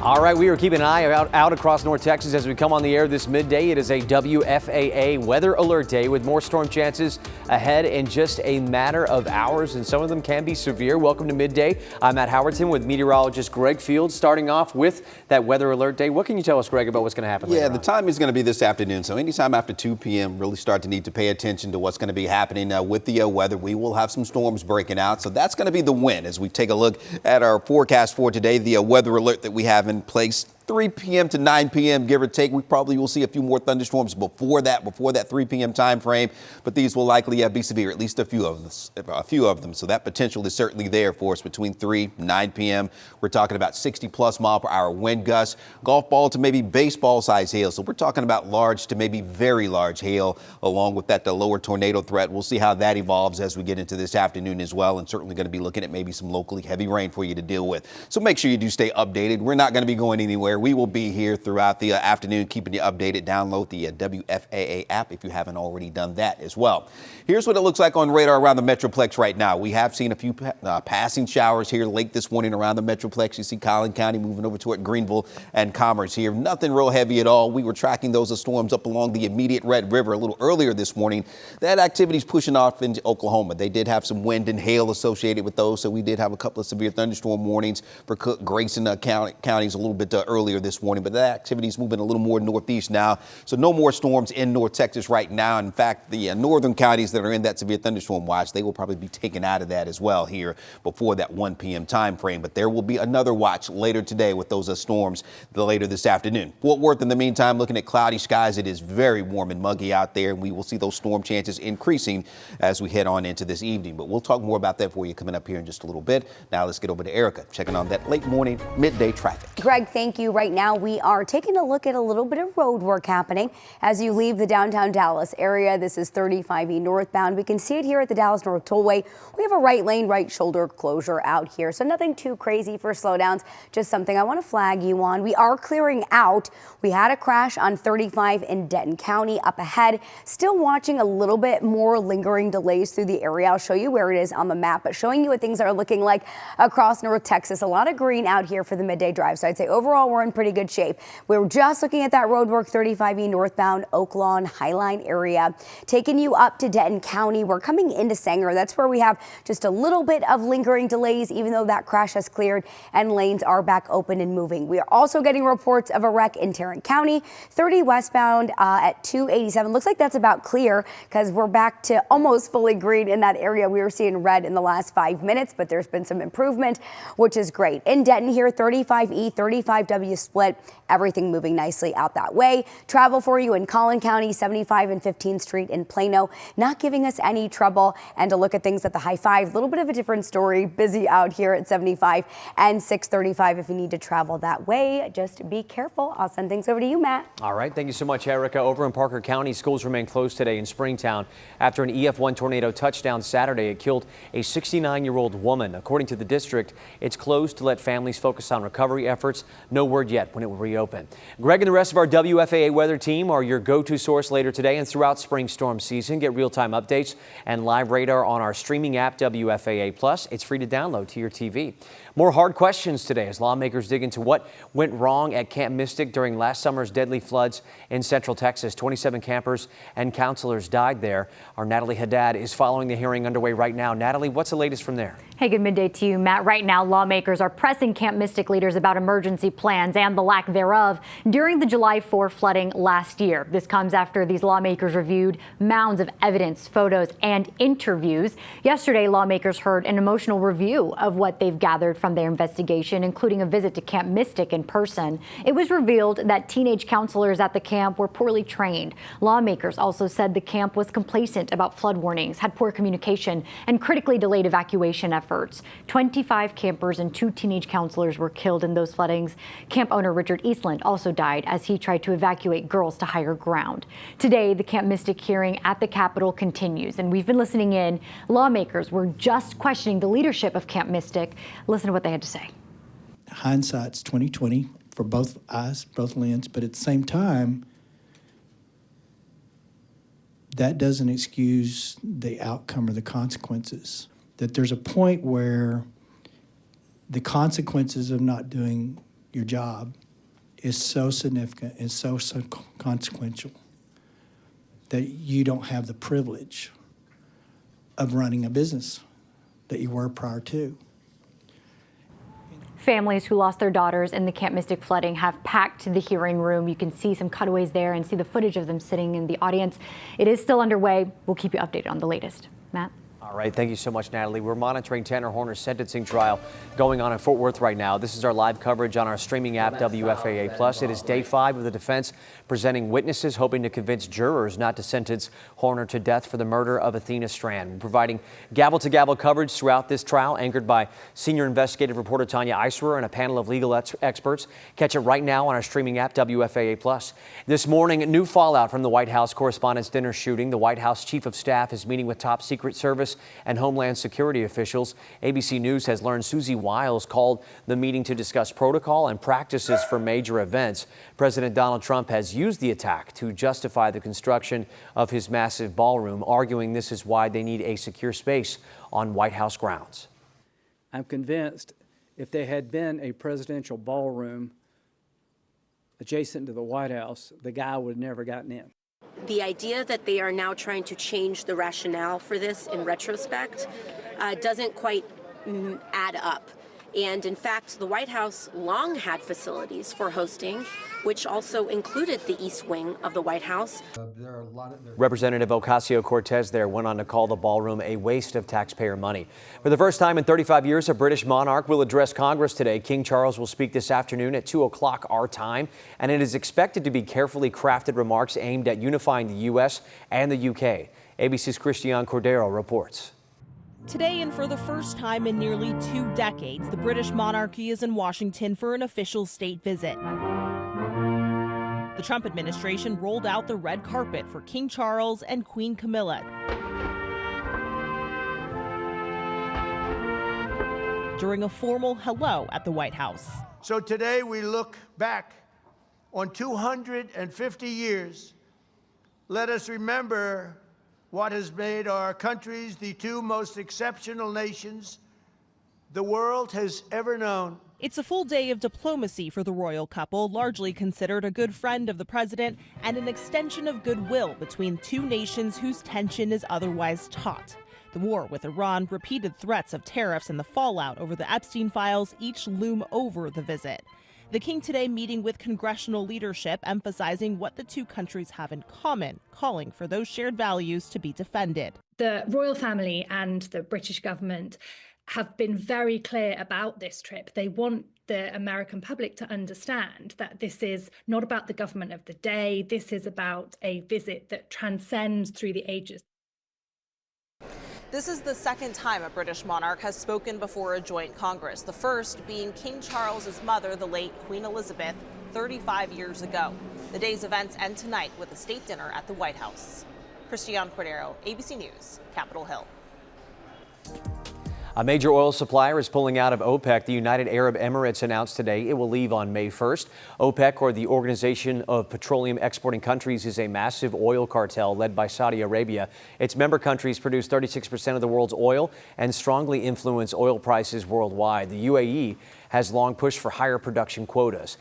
All right, we are keeping an eye out across North Texas as we come on the air this midday. It is a WFAA weather alert day with more storm chances ahead in just a matter of hours, and some of them can be severe. Welcome to Midday. I'm Matt Howerton with meteorologist Greg Fields. Starting off with that weather alert day. What can you tell us, Greg, about what's going to happen later on? The time is going to be this afternoon, so anytime after 2 p.m. really start to need to pay attention to what's going to be happening with the weather. We will have some storms breaking out, so that's going to be the win as we take a look at our forecast for today. The weather alert that we have in place 3 p.m. to 9 p.m. give or take. We probably will see a few more thunderstorms before that 3 p.m. time frame, but these will likely be severe, at least a few of them. So that potential is certainly there for us between 3 and 9 p.m. We're talking about 60+ mile per hour wind gusts, golf ball to maybe baseball size hail. So we're talking about large to maybe very large hail, along with that the lower tornado threat. We'll see how that evolves as we get into this afternoon as well, and certainly going to be looking at maybe some locally heavy rain for you to deal with. So make sure you do stay updated. We're not going to be going anywhere. We will be here throughout the afternoon, keeping you updated. Download the WFAA app if you haven't already done that as well. Here's what it looks like on radar around the Metroplex right now. We have seen a few passing showers here late this morning around the Metroplex. You see Collin County moving over toward Greenville and Commerce here. Nothing real heavy at all. We were tracking those storms up along the immediate Red River a little earlier this morning. That activity is pushing off into Oklahoma. They did have some wind and hail associated with those, so we did have a couple of severe thunderstorm warnings for Cook, Grayson counties a little bit earlier this morning, but that activity is moving a little more northeast now. So no more storms in North Texas right now. In fact, the northern counties that are in that severe thunderstorm watch, they will probably be taken out of that as well here before that 1 p.m. time frame. But there will be another watch later today with those storms later this afternoon. Fort Worth, in the meantime, looking at cloudy skies. It is very warm and muggy out there, and we will see those storm chances increasing as we head on into this evening. But we'll talk more about that for you coming up here in just a little bit. Now let's get over to Erica, checking on that late morning midday traffic. Greg, thank you. Right now we are taking a look at a little bit of road work happening as you leave the downtown Dallas area. This is 35E northbound. We can see it here at the Dallas North Tollway. We have a right lane, right shoulder closure out here, so nothing too crazy for slowdowns, just something I want to flag you on. We are clearing out. We had a crash on 35 in Denton County up ahead. Still watching a little bit more lingering delays through the area. I'll show you where it is on the map, but showing you what things are looking like across North Texas. A lot of green out here for the midday drive, so I'd say overall we're in pretty good shape. We're just looking at that road work 35E northbound Oaklawn Highline area, taking you up to Denton County. We're coming into Sanger. That's where we have just a little bit of lingering delays, even though that crash has cleared and lanes are back open and moving. We are also getting reports of a wreck in Tarrant County, 30 westbound at 287. Looks like that's about clear because we're back to almost fully green in that area. We were seeing red in the last 5 minutes, but there's been some improvement, which is great. In Denton here, 35E, 35W split, everything moving nicely out that way. Travel for you in Collin County, 75 and 15th Street in Plano, not giving us any trouble. And to look at things at the high five, a little bit of a different story, busy out here at 75 and 635 if you need to travel that way. Just be careful. I'll send things over to you, Matt. All right. Thank you so much, Erica. Over in Parker County, schools remain closed today in Springtown after an EF1 tornado touched down Saturday. It killed a 69-year-old woman. According to the district, it's closed to let families focus on recovery efforts. No word yet when it will reopen. Greg and the rest of our WFAA weather team are your go-to source later today and throughout spring storm season. Get real-time updates and live radar on our streaming app, WFAA Plus. It's free to download to your TV. More hard questions today as lawmakers dig into what went wrong at Camp Mystic during last summer's deadly floods in Central Texas. 27 campers and counselors died there. Our Natalie Haddad is following the hearing underway right now. Natalie, what's the latest from there? Hey, good midday to you, Matt. Right now, lawmakers are pressing Camp Mystic leaders about emergency plans and the lack thereof during the July 4 flooding last year. This comes after these lawmakers reviewed mounds of evidence, photos, and interviews. Yesterday, lawmakers heard an emotional review of what they've gathered from their investigation, including a visit to Camp Mystic in person. It was revealed that teenage counselors at the camp were poorly trained. Lawmakers also said the camp was complacent about flood warnings, had poor communication, and critically delayed evacuation efforts. 25 campers and 2 teenage counselors were killed in those floodings. Camp owner Richard Eastland also died as he tried to evacuate girls to higher ground. Today, the Camp Mystic hearing at the Capitol continues, and we've been listening in. Lawmakers were just questioning the leadership of Camp Mystic. Listen to what they had to say. Hindsight's 20/20 for both eyes, both lenses, but at the same time, that doesn't excuse the outcome or the consequences. That there's a point where the consequences of not doing your job is so significant and so consequential that you don't have the privilege of running a business that you were prior to. Families who lost their daughters in the Camp Mystic flooding have packed the hearing room. You can see some cutaways there and see the footage of them sitting in the audience. It is still underway. We'll keep you updated on the latest. Matt? All right, thank you so much, Natalie. We're monitoring Tanner Horner's sentencing trial going on in Fort Worth right now. This is our live coverage on our streaming app, WFAA Plus. It is day 5 of the defense presenting witnesses hoping to convince jurors not to sentence Horner to death for the murder of Athena Strand. We're providing gavel-to-gavel coverage throughout this trial, anchored by senior investigative reporter Tanya Eiswerer and a panel of legal experts. Catch it right now on our streaming app, WFAA Plus. This morning, new fallout from the White House Correspondents' Dinner shooting. The White House Chief of Staff is meeting with top Secret Service and Homeland Security officials. ABC News has learned Susie Wiles called the meeting to discuss protocol and practices for major events. President Donald Trump has used the attack to justify the construction of his massive ballroom, arguing this is why they need a secure space on White House grounds. I'm convinced if there had been a presidential ballroom adjacent to the White House, the guy would have never gotten in. The idea that they are now trying to change the rationale for this in retrospect doesn't quite add up. And in fact, the White House long had facilities for hosting, which also included the East Wing of the White House. Representative Ocasio-Cortez there went on to call the ballroom a waste of taxpayer money. For the first time in 35 years, a British monarch will address Congress today. King Charles will speak this afternoon at 2 o'clock our time, and it is expected to be carefully crafted remarks aimed at unifying the U.S. and the U.K. ABC's Christiane Cordero reports. Today, and for the first time in nearly 2 decades, the British monarchy is in Washington for an official state visit. The Trump administration rolled out the red carpet for King Charles and Queen Camilla during a formal hello at the White House. So today we look back on 250 years. Let us remember what has made our countries the 2 most exceptional nations the world has ever known. It's a full day of diplomacy for the royal couple, largely considered a good friend of the president and an extension of goodwill between 2 nations whose tension is otherwise taut. The war with Iran, repeated threats of tariffs, and the fallout over the Epstein files each loom over the visit. The king today meeting with congressional leadership, emphasizing what the 2 countries have in common, calling for those shared values to be defended. The royal family and the British government have been very clear about this trip. They want the American public to understand that this is not about the government of the day. This is about a visit that transcends through the ages. This is the second time a British monarch has spoken before a joint Congress, the first being King Charles's mother, the late Queen Elizabeth, 35 years ago. The day's events end tonight with a state dinner at the White House. Christiane Cordero, ABC News, Capitol Hill. A major oil supplier is pulling out of OPEC. The United Arab Emirates announced today it will leave on May 1st. OPEC, or the Organization of Petroleum Exporting Countries, is a massive oil cartel led by Saudi Arabia. Its member countries produce 36% of the world's oil and strongly influence oil prices worldwide. The UAE has long pushed for higher production quotas.